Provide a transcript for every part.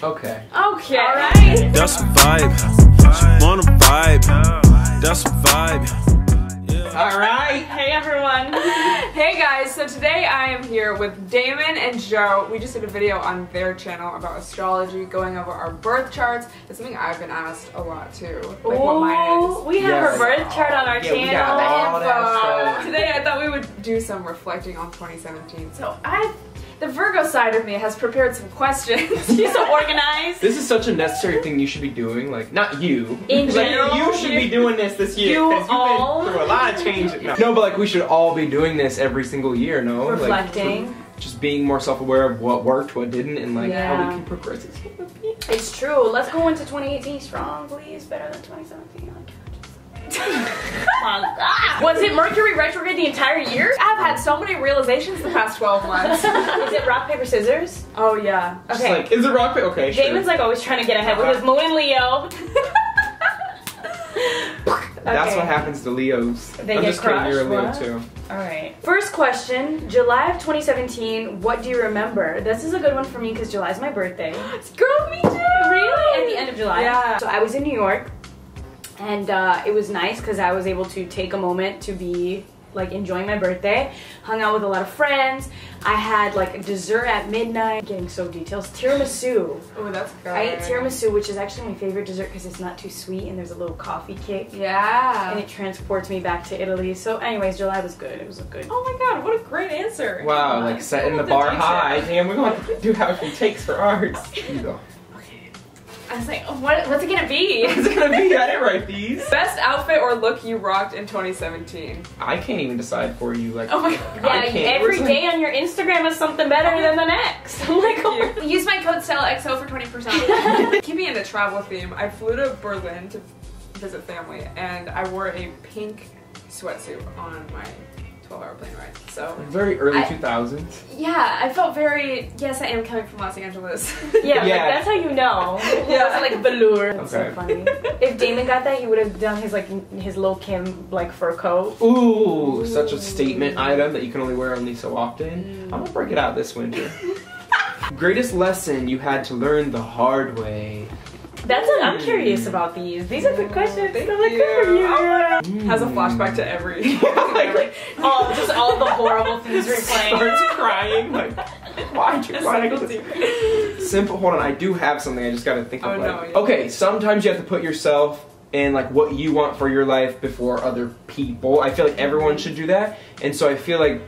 Okay. Okay. All right. That's a vibe. She wanna vibe. That's a vibe. All right. Hey everyone. Hey guys, so today I am here with Damon and Joe. We just did a video on their channel about astrology, going over our birth charts. It's something I've been asked a lot too. Like what mine is. We have her birth chart on our Yeah, we channel. got all that stuff. Today I thought we would do some reflecting on 2017. So the Virgo side of me has prepared some questions. She's so organized. This is such a necessary thing you should be doing. Like, not you. In Like, general, you should be doing this year. You 'cause you've all. been through a lot of change. No, but like we should all be doing this every single year, no? Reflecting. Like, just being more self-aware of what worked, what didn't, and like how we can progress. It's true. Let's go into 2018 strong, please. Better than 2017. Was it Mercury retrograde the entire year? I've had so many realizations the past 12 months. Is it rock, paper, scissors? Oh yeah. Just Okay. like, is it rock paper? Okay, sure. Damon's like always trying to get ahead with his moon in Leo. That's what happens to Leos. They I'm get just kidding, you're a Leo crushed, too. Alright. First question, July of 2017, what do you remember? This is a good one for me because July's my birthday. Girl, me too. Really? At the end of July? Yeah. So I was in New York, and it was nice because I was able to take a moment to be like enjoying my birthday. Hung out with a lot of friends. I had like a dessert at midnight. Getting so details. Tiramisu. Oh, that's good. I ate tiramisu, which is actually my favorite dessert because it's not too sweet and there's a little coffee kick. Yeah. And it transports me back to Italy. So anyways, July was good. It was a good. Oh my god, what a great answer. Wow, like setting the bar high. Damn, we're going to do how it takes for ours. Here you go. I was like, oh, what's it gonna be? What's it gonna be? I didn't write these. Best outfit or look you rocked in 2017? I can't even decide for you. Like, Oh my god. I Yeah, can't. every day on your Instagram is something better than the next. I'm like, oh. Use my code STELLAXO for 20%. Keeping in the travel theme, I flew to Berlin to visit family and I wore a pink sweatsuit on my 12-hour plane ride. So very early 2000s. yeah, I felt very, yes I am coming from Los Angeles. Yeah, Yeah. like that's how you know. Yeah. It's like velour. That's Okay. so funny. If Damon got that, he would have done his like his Lil Kim like fur coat. Ooh, such a statement item that you can only wear only so often. I'm gonna break it out this winter. Greatest lesson you had to learn the hard way. That's what I'm curious about these. These are good questions. Thank I'm like, good for you. you. Oh has a flashback to every like, Oh, just all the horrible things replaying. starts crying. Like, why'd you cry? Simple. Hold on, I do have something. I just gotta think of. Oh, like, no. Okay, sometimes you have to put yourself in like what you want for your life before other people. I feel like everyone should do that, and so I feel like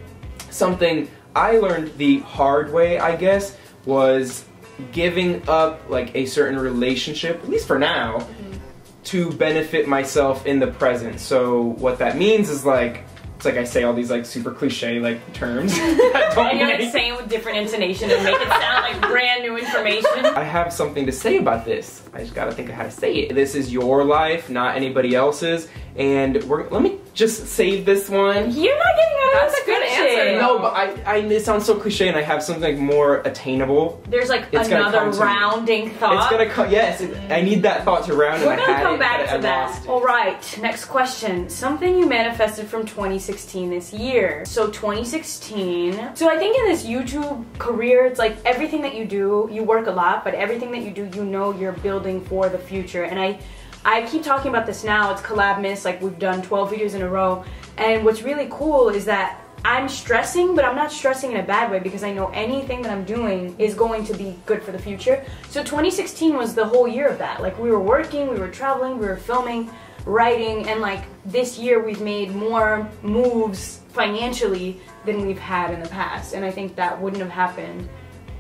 something I learned the hard way, I guess, was giving up like a certain relationship, at least for now, to benefit myself in the present. So what that means is like, it's like I say all these like super cliche like terms that don't And you're like make- saying it with different intonation to make it sound like brand new information. I have something to say about this. I just gotta think of how to say it. This is your life, not anybody else's, and let me just save this one. You're not getting out of That's this a good question. answer, No, but it sounds so cliche, and I have something like more attainable. There's like It's gonna another come to me. rounding thought. It's gonna come. Yes, I need that thought to round. We're and I gonna had come it, back but I to that. lost it. All right, next question. Something you manifested from 2016 this year. So 2016. So I think in this YouTube career, it's like everything that you do, you work a lot, but everything that you do, you know you're building for the future. And I keep talking about this now. It's Collabmas. Like we've done 12 videos in a row. And what's really cool is that I'm stressing, but I'm not stressing in a bad way because I know anything that I'm doing is going to be good for the future. So 2016 was the whole year of that. Like we were working, we were traveling, we were filming, writing, and like this year we've made more moves financially than we've had in the past. And I think that wouldn't have happened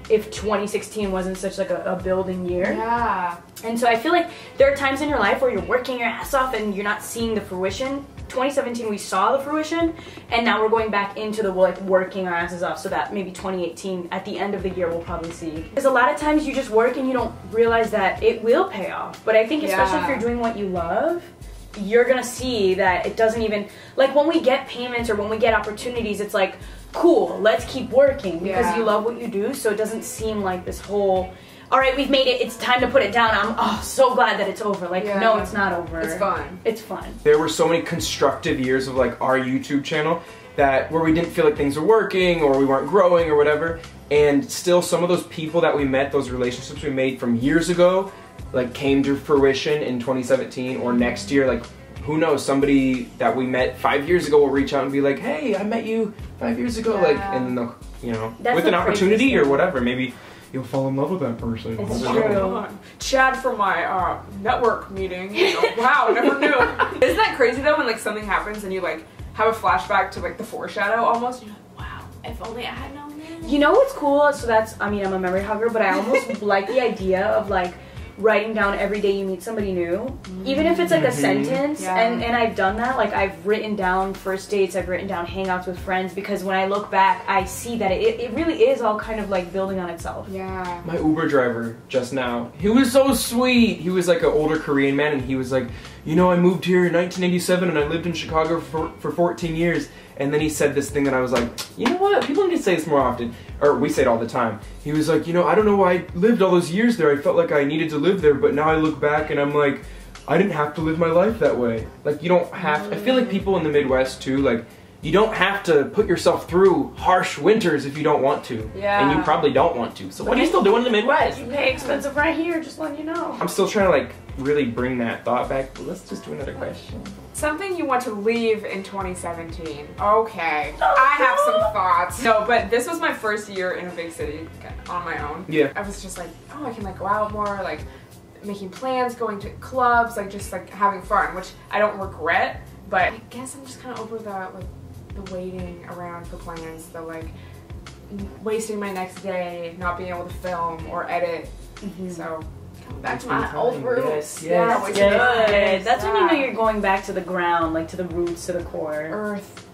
if 2016 wasn't such like a building year. Yeah. And so I feel like there are times in your life where you're working your ass off and you're not seeing the fruition. 2017 we saw the fruition, and now we're going back into the like working our asses off, so that maybe 2018 at the end of the year we'll probably see. Because a lot of times you just work and you don't realize that it will pay off. But I think especially if you're doing what you love, you're gonna see that it doesn't even, like when we get payments or when we get opportunities, it's like, cool, let's keep working because you love what you do, so it doesn't seem like this whole, all right, we've made it, it's time to put it down, I'm so glad that it's over. Like, no, it's not over. It's fun. It's fun. There were so many constructive years of like our YouTube channel, that where we didn't feel like things were working or we weren't growing or whatever. And still some of those people that we met, those relationships we made from years ago, like came to fruition in 2017 or next year. Like, who knows, somebody that we met 5 years ago will reach out and be like, hey, I met you 5 years ago. Like, and then they'll, you know, with an opportunity or whatever, maybe you'll fall in love with that person. It's true. Chad from my network meeting. You know, wow, never knew. Isn't that crazy though when like something happens and you like have a flashback to like the foreshadow almost? You're like, wow, if only I had known this. You know what's cool? So that's, I mean, I'm a memory hugger, but I almost like the idea of like writing down every day you meet somebody new, even if it's like a sentence. And I've done that. Like, I've written down first dates, I've written down hangouts with friends, because when I look back I see that it really is all kind of like building on itself. Yeah. My Uber driver just now, he was so sweet. He was like an older Korean man, and he was like, you know, I moved here in 1987 and I lived in Chicago for 14 years. And then he said this thing that I was like, you know what, people need to say this more often, or we say it all the time. He was like, you know, I don't know why I lived all those years there. I felt like I needed to live there, but now I look back and I'm like, I didn't have to live my life that way. Like, you don't have, I feel like people in the Midwest too, like, you don't have to put yourself through harsh winters if you don't want to. Yeah. And you probably don't want to. So what are you still doing in the Midwest? You pay expensive right here, just letting you know. I'm still trying to like really bring that thought back, but let's just do another question. Something you want to leave in 2017. Okay, I have some thoughts. No, but this was my first year in a big city on my own. Yeah. I was just like, oh, I can like go out more, like making plans, going to clubs, like just like having fun, which I don't regret, but I guess I'm just kind of over the waiting around for plans, the like wasting my next day, not being able to film or edit. So coming back to my old roots. Yes. That's when you know you're going back to the ground, like to the roots, to the core. Earth,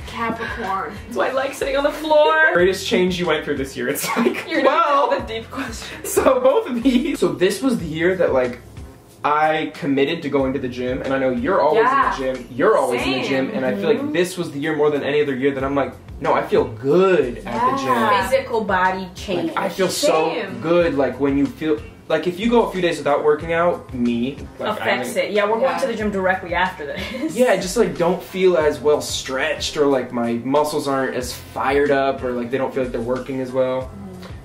Capricorn. That's why I like sitting on the floor. Greatest change you went through this year. It's like, You're wow. the deep questions. So both of these. So this was the year that like I committed to going to the gym, and I know you're always in the gym. You're always in the gym, and I feel like this was the year more than any other year that I'm like, no, I feel good at the gym. Physical body change. Like, I feel so good. Like when you feel like if you go a few days without working out, like, affects it. Yeah, we're going to the gym directly after this. Yeah, I just like don't feel as well stretched, or like my muscles aren't as fired up, or like they don't feel like they're working as well.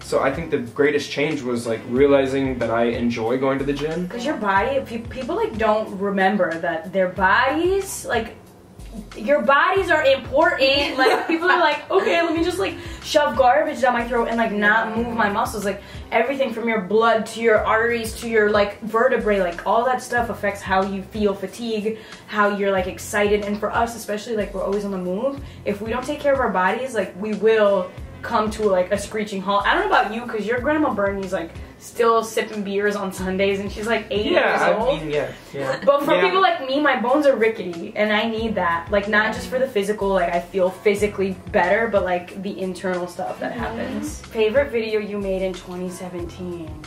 So I think the greatest change was like realizing that I enjoy going to the gym. Because your body, people like don't remember that their bodies, like your bodies are important. Like people are like, okay, let me just like shove garbage down my throat and like not move my muscles. Like everything from your blood to your arteries to your like vertebrae, like all that stuff affects how you feel fatigue, how you're like excited. And for us, especially, like we're always on the move. If we don't take care of our bodies, like we will come to like a screeching halt. I don't know about you, because your grandma Bernie's like still sipping beers on Sundays, and she's like 80 years old. I mean, yeah. But for people like me, my bones are rickety, and I need that. Like not just for the physical, like I feel physically better, but like the internal stuff that happens. Favorite video you made in 2017?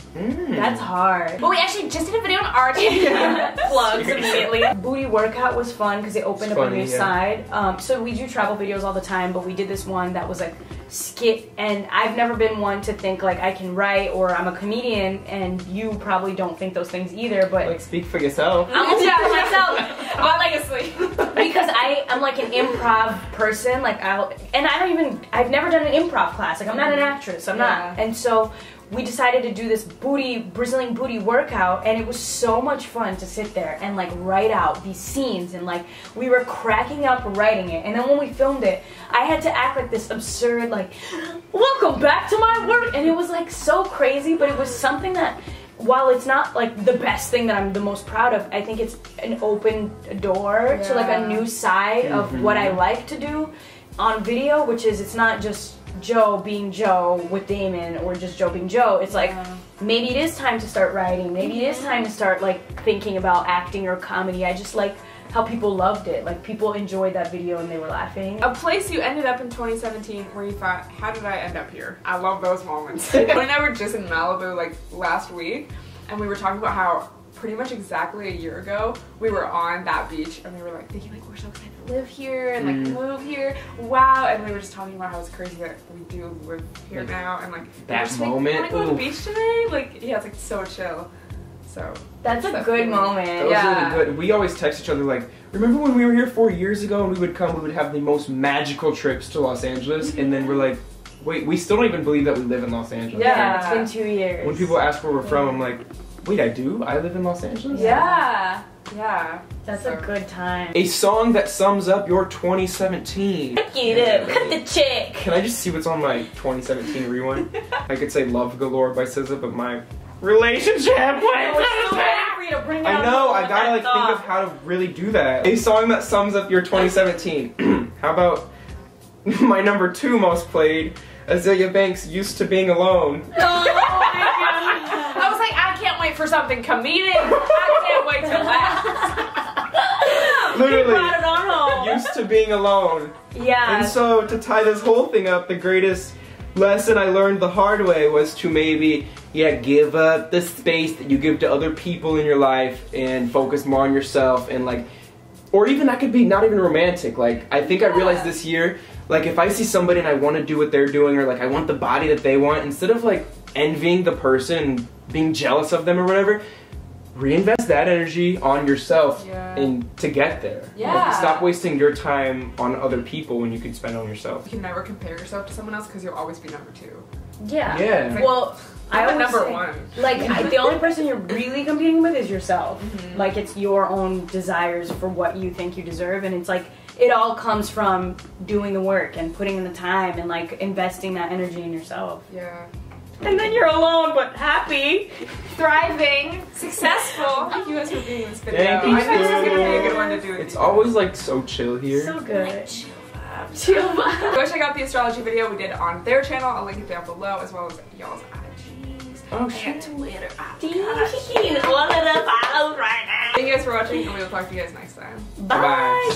That's hard. But we actually just did a video on our channel. Plugs immediately. Booty workout was fun because it opened up a new side. So we do travel videos all the time, but we did this one that was like skit, and I've never been one to think like I can write or I'm a comedian, and you probably don't think those things either, but Like speak for yourself. I'm gonna speak for myself. But like, because I'm like an improv person, like I've never done an improv class, like I'm not an actress, I'm not, and so we decided to do this Brazilian booty workout, and it was so much fun to sit there and like write out these scenes, and like we were cracking up writing it. And then when we filmed it, I had to act like this absurd like, welcome back to my work, and it was like so crazy, but it was something that, while it's not like the best thing that I'm the most proud of, I think it's an open door to like a new side of what I like to do on video, which is it's not just Joe being Joe with Damon, or just Joe being Joe. It's like maybe it is time to start writing, maybe it is time to start like thinking about acting or comedy. I just like how people loved it. Like people enjoyed that video and they were laughing. A place you ended up in 2017 where you thought, how did I end up here? I love those moments. When I were just in Malibu like last week, and we were talking about how pretty much exactly a year ago we were on that beach, and we were like thinking like, we're so excited to live here and like move here, wow. And we were just talking about how it's crazy that we do live here now, and like that just moment, like, wanna go to the beach today, like yeah, it's like so chill. So That's a good moment. That was Yeah. really good. We always text each other like, remember when we were here 4 years ago and we would have the most magical trips to Los Angeles, and then we're like, wait, we still don't even believe that we live in Los Angeles. Yeah. It's been 2 years. When people ask where we're from, I'm like, wait, I do? I live in Los Angeles? Yeah. Yeah. That's So- a good time. A song that sums up your 2017. Cut the check. Can I just see what's on my 2017 rewind? I could say Love Galore by SZA, but my relationship I was so ready for you to bring I out know, I what gotta that like think thought. of how to really do that. A song that sums up your 2017. How about my number 2 most played, Azealia Banks' Used to Being Alone. Oh my god. I was like, I can't wait for something comedic. I can't wait to laugh. Literally, You brought it on home. Used to Being Alone. Yeah. And so to tie this whole thing up, the greatest lesson I learned the hard way was to maybe, give up the space that you give to other people in your life and focus more on yourself, and like, or even that could be not even romantic. Like, I think I realized this year, like if I see somebody and I want to do what they're doing, or like I want the body that they want, instead of like envying the person and being jealous of them or whatever, reinvest that energy on yourself and to get there. Yeah. Like, stop wasting your time on other people when you can spend on yourself. You can never compare yourself to someone else because you'll always be number 2. Yeah. Yeah. Well, I I'm always number say, 1. Like, the only person you're really competing with is yourself. Like, it's your own desires for what you think you deserve, and it's like, it all comes from doing the work and putting in the time and like investing that energy in yourself. Yeah. And then you're alone but happy. Thriving, successful. Thank you guys for being in this video. Thank you. I think this is gonna be a good one to do with It's you. always like so chill here. So good. Chill vibe. Go check out the astrology video we did on their channel. I'll link it down below, as well as y'all's IGs. Oh, and shit. Twitter. All of the follows right now. Thank you guys for watching, and we will talk to you guys next time. Bye. Bye.